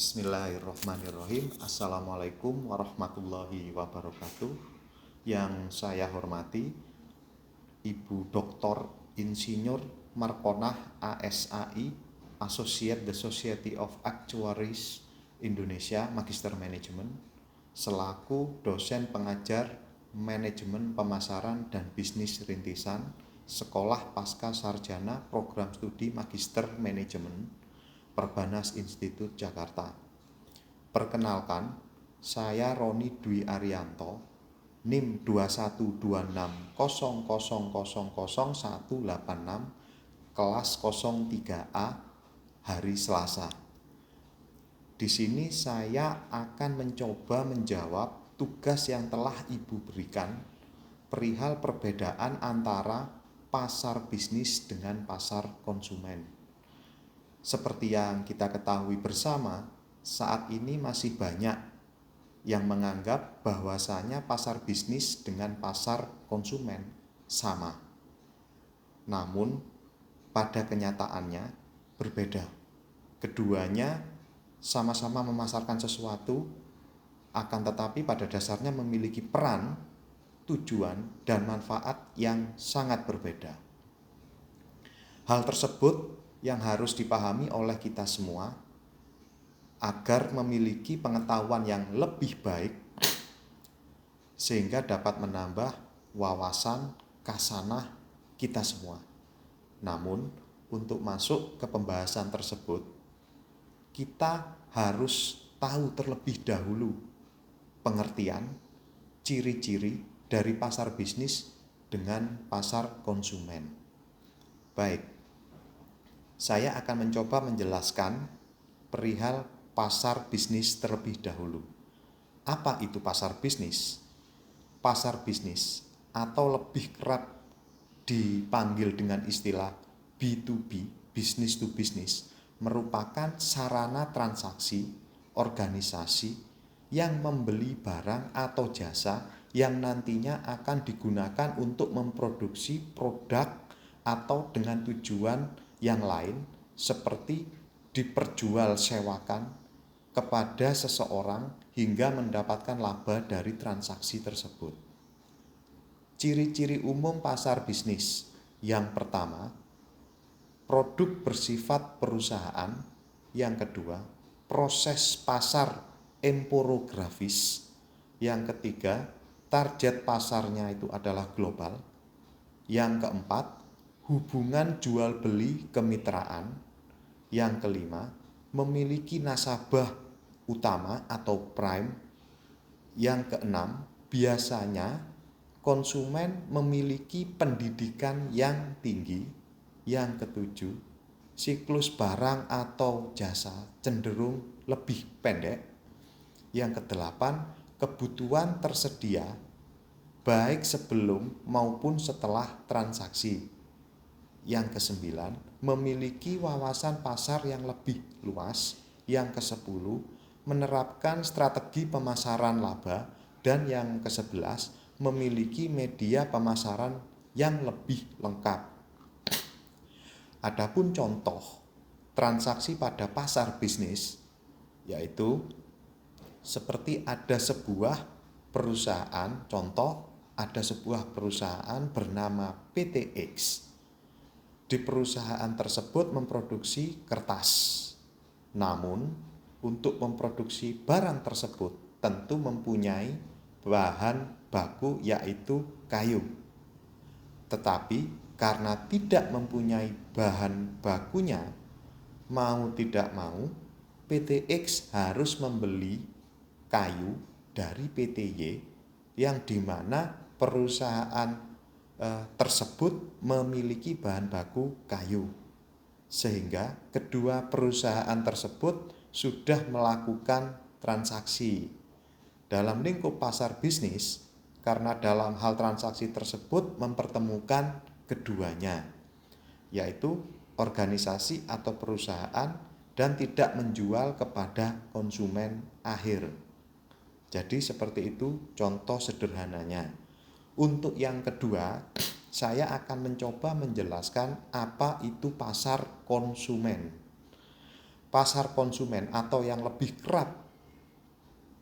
Bismillahirrahmanirrahim. Assalamualaikum warahmatullahi wabarakatuh. Yang saya hormati Ibu Dr. Insinyur Markonah ASAI, Associate the Society of Actuaries Indonesia, Magister Manajemen, selaku dosen pengajar Manajemen Pemasaran dan Bisnis Rintisan Sekolah Pasca Sarjana Program Studi Magister Manajemen Perbanas Institut Jakarta. Perkenalkan, saya Roni Dwi Arianto, NIM 212600000186, kelas 03A, hari Selasa. Di sini saya akan mencoba menjawab tugas yang telah Ibu berikan perihal perbedaan antara pasar bisnis dengan pasar konsumen. Seperti yang kita ketahui bersama, saat ini masih banyak yang menganggap bahwasanya pasar bisnis dengan pasar konsumen sama. Namun, pada kenyataannya berbeda. Keduanya sama-sama memasarkan sesuatu, akan tetapi pada dasarnya memiliki peran, tujuan, dan manfaat yang sangat berbeda. Hal tersebut yang harus dipahami oleh kita semua agar memiliki pengetahuan yang lebih baik sehingga dapat menambah wawasan khasanah kita semua. Namun, untuk masuk ke pembahasan tersebut, kita harus tahu terlebih dahulu pengertian, ciri-ciri dari pasar bisnis dengan pasar konsumen. Baik, saya akan mencoba menjelaskan perihal pasar bisnis terlebih dahulu. Apa itu pasar bisnis? Pasar bisnis atau lebih kerap dipanggil dengan istilah B2B, business to business, merupakan sarana transaksi organisasi yang membeli barang atau jasa yang nantinya akan digunakan untuk memproduksi produk atau dengan tujuan yang lain seperti diperjualsewakan kepada seseorang hingga mendapatkan laba dari transaksi tersebut. Ciri-ciri umum pasar bisnis. Yang pertama, produk bersifat perusahaan. Yang kedua, proses pasar emporografis. Yang ketiga, target pasarnya itu adalah global. Yang keempat, hubungan jual beli kemitraan. Yang kelima, memiliki nasabah utama atau prime. Yang keenam, biasanya konsumen memiliki pendidikan yang tinggi. Yang ketujuh, siklus barang atau jasa cenderung lebih pendek. Yang kedelapan, kebutuhan tersedia baik sebelum maupun setelah transaksi. Yang kesembilan, memiliki wawasan pasar yang lebih luas. Yang kesepuluh, menerapkan strategi pemasaran laba. Dan yang kesebelas, memiliki media pemasaran yang lebih lengkap. Adapun contoh transaksi pada pasar bisnis, yaitu seperti ada sebuah perusahaan, contoh ada sebuah perusahaan bernama PT X. Di perusahaan tersebut memproduksi kertas. Namun, untuk memproduksi barang tersebut tentu mempunyai bahan baku yaitu kayu. Tetapi karena tidak mempunyai bahan bakunya, mau tidak mau PT X harus membeli kayu dari PT Y yang dimana perusahaan tersebut memiliki bahan baku kayu, sehingga kedua perusahaan tersebut sudah melakukan transaksi. Dalam lingkup pasar bisnis, karena dalam hal transaksi tersebut mempertemukan keduanya, yaitu organisasi atau perusahaan, dan tidak menjual kepada konsumen akhir. Jadi seperti itu contoh sederhananya. Untuk yang kedua, saya akan mencoba menjelaskan apa itu pasar konsumen. pasar konsumen atau yang lebih kerap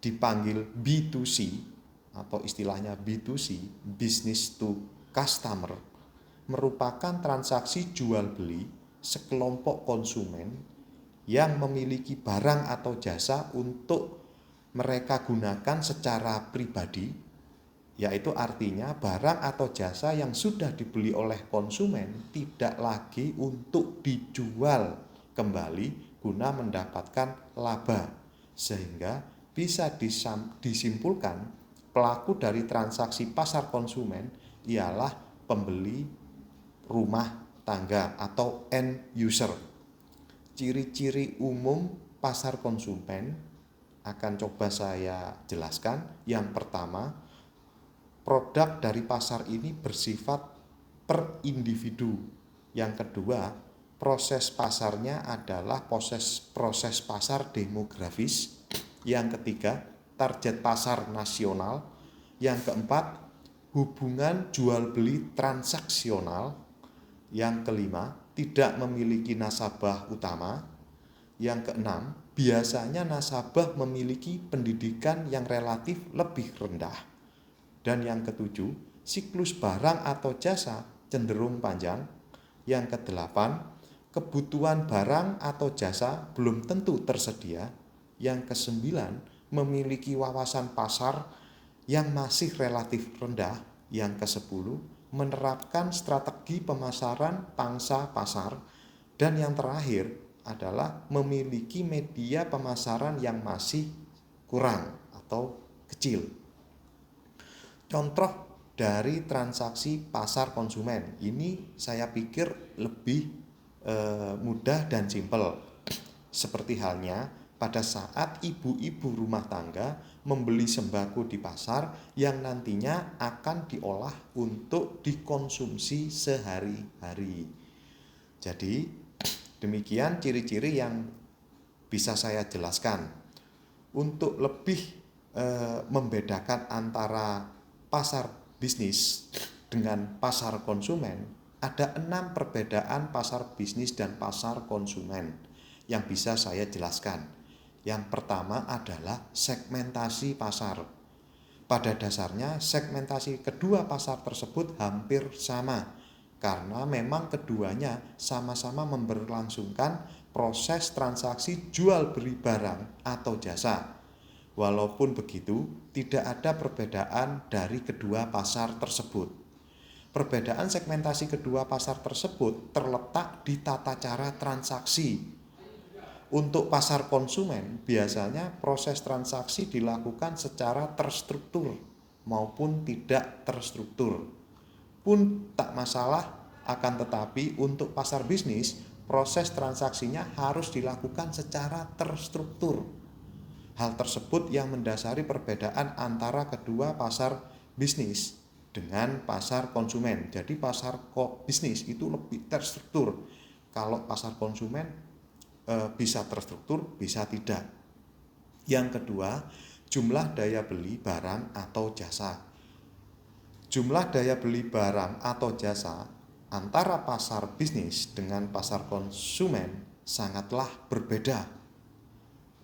dipanggil B2C atau istilahnya B2C, business to customer, merupakan transaksi jual beli sekelompok konsumen yang memiliki barang atau jasa untuk mereka gunakan secara pribadi, yaitu artinya barang atau jasa yang sudah dibeli oleh konsumen tidak lagi untuk dijual kembali guna mendapatkan laba, sehingga bisa disimpulkan pelaku dari transaksi pasar konsumen ialah pembeli rumah tangga atau end user. Ciri-ciri umum pasar konsumen akan coba saya jelaskan. Yang pertama, produk dari pasar ini bersifat per individu. Yang kedua, proses pasarnya adalah proses pasar demografis. Yang ketiga, target pasar nasional. Yang keempat, hubungan jual beli transaksional. Yang kelima, tidak memiliki nasabah utama. Yang keenam, biasanya nasabah memiliki pendidikan yang relatif lebih rendah. Dan yang ketujuh, siklus barang atau jasa cenderung panjang. Yang kedelapan, kebutuhan barang atau jasa belum tentu tersedia. Yang kesembilan, memiliki wawasan pasar yang masih relatif rendah. Yang kesepuluh, menerapkan strategi pemasaran pangsa pasar. Dan yang terakhir adalah memiliki media pemasaran yang masih kurang atau kecil. Contoh dari transaksi pasar konsumen ini saya pikir lebih mudah dan simpel. Seperti halnya pada saat ibu-ibu rumah tangga membeli sembako di pasar yang nantinya akan diolah untuk dikonsumsi sehari-hari. Jadi demikian ciri-ciri yang bisa saya jelaskan. Untuk lebih membedakan antara pasar bisnis dengan pasar konsumen, ada 6 perbedaan pasar bisnis dan pasar konsumen yang bisa saya jelaskan. Yang pertama adalah segmentasi pasar. Pada dasarnya segmentasi kedua pasar tersebut hampir sama, karena memang keduanya sama-sama memberlangsungkan proses transaksi jual beli barang atau jasa. Walaupun begitu, tidak ada perbedaan dari kedua pasar tersebut. Perbedaan segmentasi kedua pasar tersebut terletak di tata cara transaksi. Untuk pasar konsumen, biasanya proses transaksi dilakukan secara terstruktur maupun tidak terstruktur. Pun tak masalah, akan tetapi untuk pasar bisnis, proses transaksinya harus dilakukan secara terstruktur. Hal tersebut yang mendasari perbedaan antara kedua pasar bisnis dengan pasar konsumen. Jadi pasar bisnis itu lebih terstruktur. Kalau pasar konsumen bisa terstruktur, bisa tidak. Yang kedua, jumlah daya beli barang atau jasa. Jumlah daya beli barang atau jasa antara pasar bisnis dengan pasar konsumen sangatlah berbeda.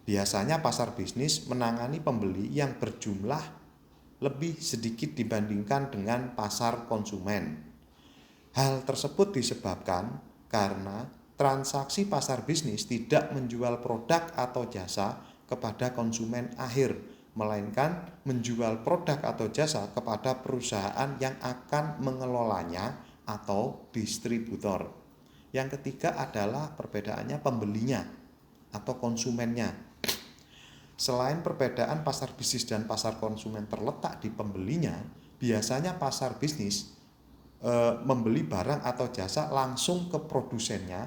Biasanya pasar bisnis menangani pembeli yang berjumlah lebih sedikit dibandingkan dengan pasar konsumen. Hal tersebut disebabkan karena transaksi pasar bisnis tidak menjual produk atau jasa kepada konsumen akhir, melainkan menjual produk atau jasa kepada perusahaan yang akan mengelolanya atau distributor. Yang ketiga adalah perbedaannya pembelinya atau konsumennya. Selain perbedaan pasar bisnis dan pasar konsumen terletak di pembelinya, biasanya pasar bisnis membeli barang atau jasa langsung ke produsennya,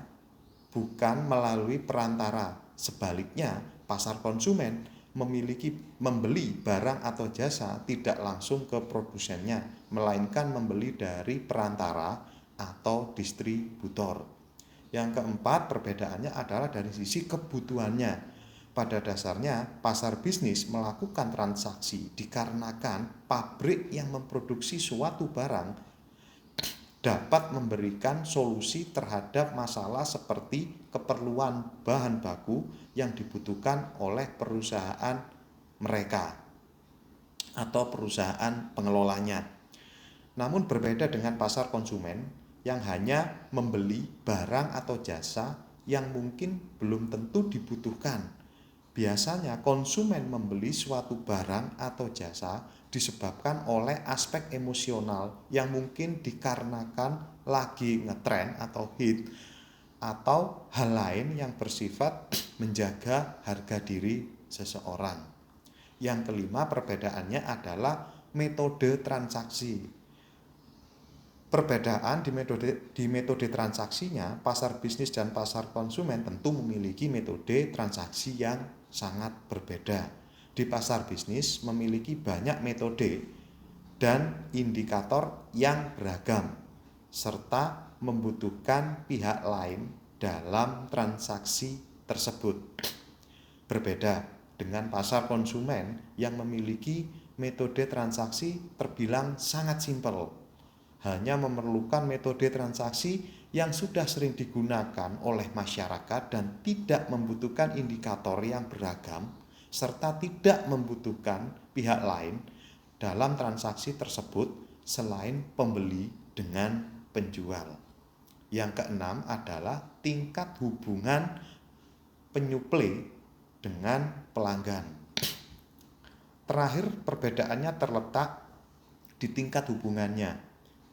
bukan melalui perantara. Sebaliknya, pasar konsumen membeli barang atau jasa tidak langsung ke produsennya, melainkan membeli dari perantara atau distributor. Yang keempat, perbedaannya adalah dari sisi kebutuhannya. Pada dasarnya, pasar bisnis melakukan transaksi dikarenakan pabrik yang memproduksi suatu barang dapat memberikan solusi terhadap masalah seperti keperluan bahan baku yang dibutuhkan oleh perusahaan mereka atau perusahaan pengelolanya. Namun berbeda dengan pasar konsumen yang hanya membeli barang atau jasa yang mungkin belum tentu dibutuhkan. Biasanya konsumen membeli suatu barang atau jasa disebabkan oleh aspek emosional yang mungkin dikarenakan lagi ngetren atau hit, atau hal lain yang bersifat menjaga harga diri seseorang. Yang kelima, perbedaannya adalah metode transaksi. Perbedaan di metode transaksinya, pasar bisnis dan pasar konsumen tentu memiliki metode transaksi yang sangat berbeda. Di pasar bisnis memiliki banyak metode dan indikator yang beragam, serta membutuhkan pihak lain dalam transaksi tersebut. Berbeda dengan pasar konsumen yang memiliki metode transaksi terbilang sangat simpel, hanya memerlukan metode transaksi yang sudah sering digunakan oleh masyarakat dan tidak membutuhkan indikator yang beragam, serta tidak membutuhkan pihak lain dalam transaksi tersebut selain pembeli dengan penjual. Yang keenam adalah tingkat hubungan penyuplai dengan pelanggan. Terakhir, perbedaannya terletak di tingkat hubungannya.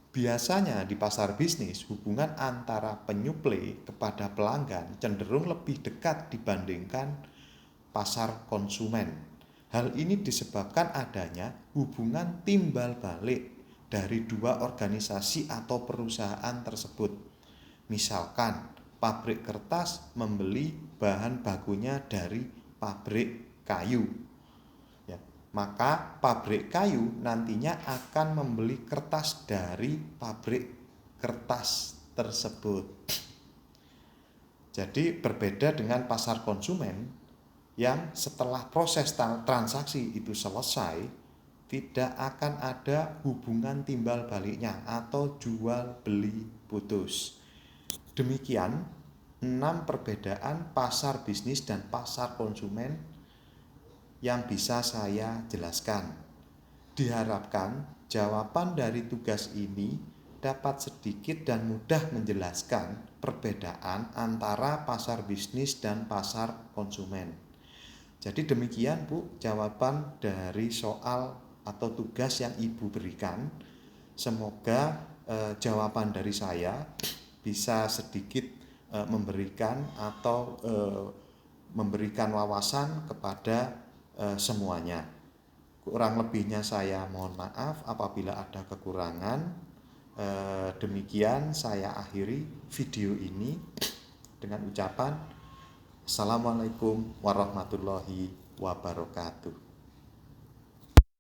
Biasanya di pasar bisnis, hubungan antara penyuplai kepada pelanggan cenderung lebih dekat dibandingkan pasar konsumen. Hal ini disebabkan adanya hubungan timbal balik dari dua organisasi atau perusahaan tersebut. Misalkan, pabrik kertas membeli bahan bakunya dari pabrik kayu. Maka pabrik kayu nantinya akan membeli kertas dari pabrik kertas tersebut. Jadi berbeda dengan pasar konsumen yang setelah proses transaksi itu selesai, tidak akan ada hubungan timbal baliknya atau jual beli putus. Demikian 6 perbedaan pasar bisnis dan pasar konsumen yang bisa saya jelaskan. Diharapkan jawaban dari tugas ini dapat sedikit dan mudah menjelaskan perbedaan antara pasar bisnis dan pasar konsumen. Jadi demikian Bu, jawaban dari soal atau tugas yang Ibu berikan. Semoga jawaban dari saya bisa sedikit memberikan atau memberikan wawasan kepada semuanya. Kurang lebihnya saya mohon maaf apabila ada kekurangan. Demikian saya akhiri video ini dengan ucapan Assalamualaikum warahmatullahi wabarakatuh.